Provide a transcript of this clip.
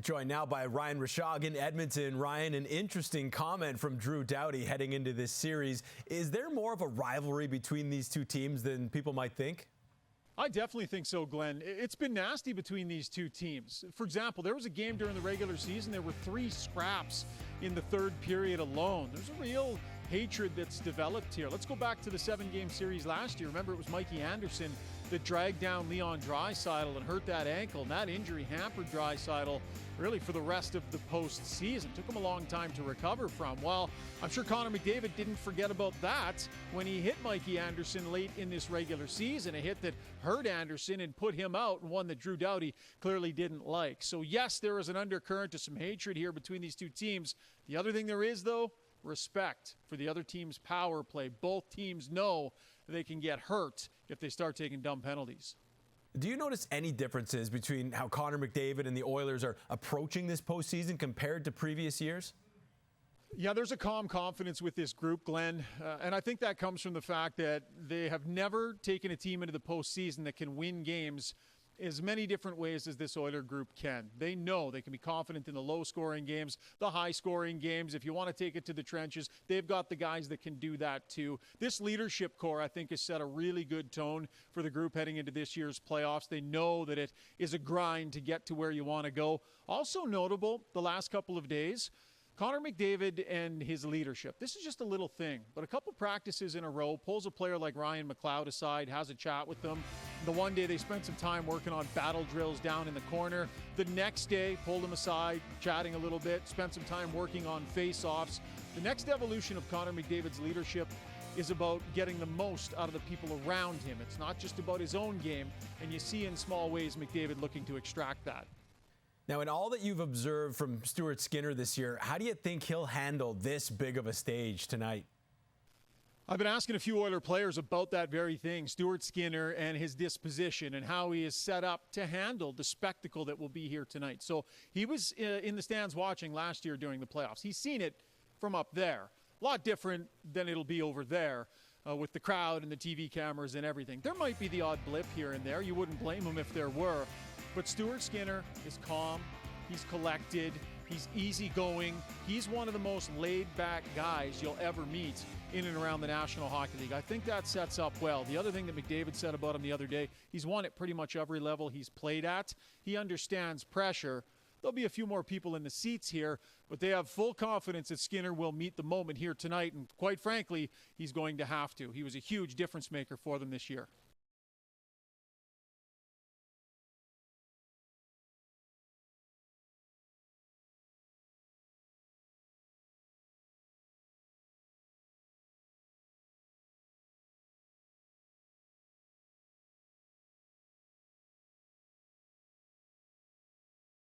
Joined now by Ryan Rishaug in Edmonton. Ryan, an interesting comment from Drew Doughty heading into this series. Is there more of a rivalry between these two teams than people might think? I definitely think so, Glenn. It's been nasty between these two teams. For example, there was a game during the regular season. There were 3 scraps in the third period alone. There's a real hatred that's developed here. Let's go back to the 7-game series last year. Remember, it was Mikey Anderson that dragged down Leon Draisaitl and hurt that ankle. And that injury hampered Draisaitl really for the rest of the postseason. Took him a long time to recover from. Well, I'm sure Connor McDavid didn't forget about that when he hit Mikey Anderson late in this regular season. A hit that hurt Anderson and put him out, and one that Drew Doughty clearly didn't like. So yes, there is an undercurrent to some hatred here between these two teams. The other thing there is, though, respect for the other team's power play. Both teams know they can get hurt if they start taking dumb penalties. Do you notice any differences between how Connor McDavid and the Oilers are approaching this postseason compared to previous years? Yeah, there's a calm confidence with this group, Glenn. And I think that comes from the fact that they have never taken a team into the postseason that can win games as many different ways as this Oiler group can. They know they can be confident in the low-scoring games, the high-scoring games. If you want to take it to the trenches, they've got the guys that can do that too. This leadership core, I think, has set a really good tone for the group heading into this year's playoffs. They know that it is a grind to get to where you want to go. Also notable, the last couple of days, Connor McDavid and his leadership. This is just a little thing, but a couple practices in a row, pulls a player like Ryan McLeod aside, has a chat with them. The one day they spent some time working on battle drills down in the corner. The next day, pulled him aside, chatting a little bit, spent some time working on face-offs. The next evolution of Connor McDavid's leadership is about getting the most out of the people around him. It's not just about his own game, and you see in small ways McDavid looking to extract that. Now, in all that you've observed from Stuart Skinner this year, how do you think he'll handle this big of a stage tonight? I've been asking a few Oiler players about that very thing, Stuart Skinner and his disposition and how he is set up to handle the spectacle that will be here tonight. So he was in the stands watching last year during the playoffs. He's seen it from up there. A lot different than it'll be over there with the crowd and the TV cameras and everything. There might be the odd blip here and there. You wouldn't blame him if there were. But Stuart Skinner is calm, he's collected, he's easygoing. He's one of the most laid-back guys you'll ever meet in and around the National Hockey League. I think that sets up well. The other thing that McDavid said about him the other day, he's won at pretty much every level he's played at. He understands pressure. There'll be a few more people in the seats here, but they have full confidence that Skinner will meet the moment here tonight, and quite frankly, he's going to have to. He was a huge difference maker for them this year.